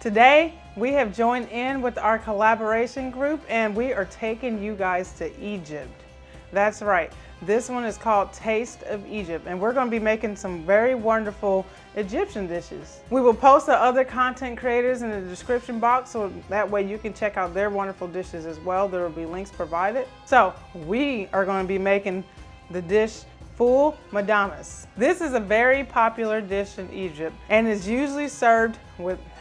Today, we have joined in with our collaboration group and we are taking you guys to Egypt. That's right. This one is called Taste of Egypt and we're going to be making some very wonderful Egyptian dishes. We will post the other content creators in the description box so that way you can check out their wonderful dishes as well. There will be links provided. So we are going to be making the dish Ful Medames. This is a very popular dish in Egypt and is usually served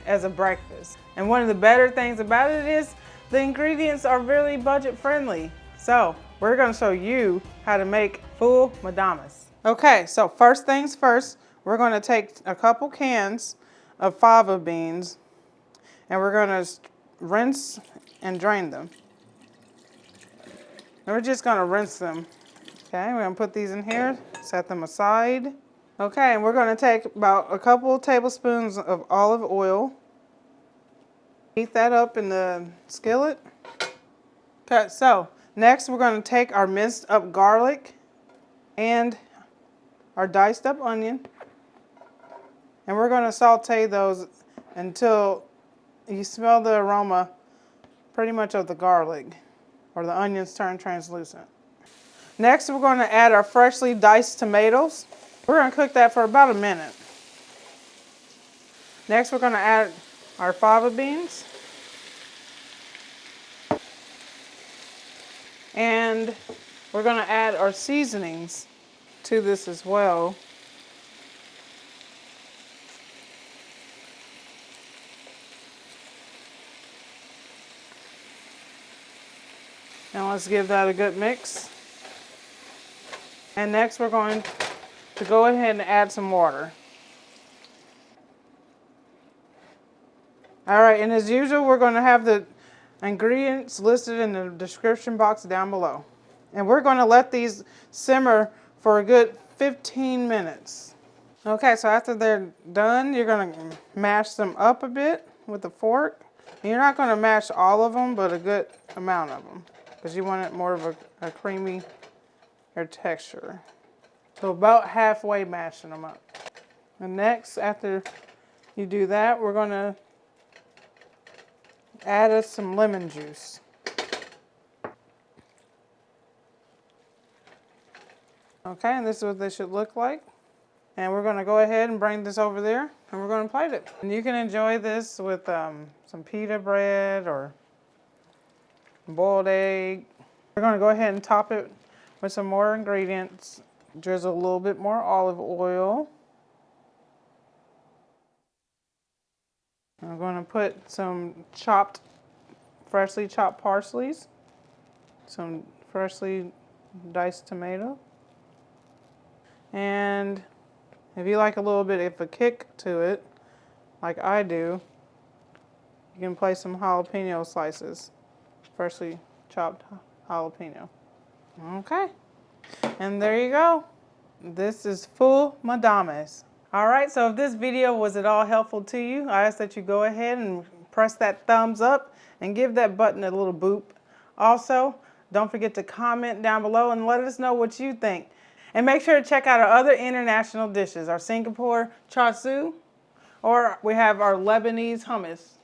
as a breakfast. And one of the better things about it is the ingredients are really budget friendly. So we're going to show you how to make Ful Medames. Okay, so first things first, we're going to take a couple cans of fava beans and we're going to rinse and drain them. And we're just going to rinse them. Okay, we're going to put these in here, set them aside. Okay, and we're going to take about a couple tablespoons of olive oil. Heat that up in the skillet. Okay, so next we're going to take our minced up garlic and our diced up onion. And we're going to saute those until you smell the aroma pretty much of the garlic or the onions turn translucent. Next, we're going to add our freshly diced tomatoes. We're going to cook that for about a minute. Next, we're going to add our fava beans. And we're going to add our seasonings to this as well. Now let's give that a good mix. And next we're going to go ahead and add some water. All right, and as usual, we're going to have the ingredients listed in the description box down below. And we're going to let these simmer for a good 15 minutes. Okay, so after they're done, you're going to mash them up a bit with a fork. And you're not going to mash all of them, but a good amount of them, because you want it more of a creamy texture. So about halfway mashing them up. And next, after you do that, we're going to add us some lemon juice. Okay, and this is what they should look like. And we're going to go ahead and bring this over there and we're going to plate it. And you can enjoy this with some pita bread or boiled egg. We're going to go ahead and top it with some more ingredients. Drizzle a little bit more olive oil. I'm going to put some freshly chopped parsley, some freshly diced tomato, and if you like a little bit of a kick to it, like I do, you can place some jalapeno slices, freshly chopped jalapeno. Okay, and there you go. This is Ful Medames. All right, so if this video was at all helpful to you, I ask that you go ahead and press that thumbs up and give that button a little boop. Also, don't forget to comment down below and let us know what you think. And make sure to check out our other international dishes, our Singapore char siu, or we have our Lebanese hummus.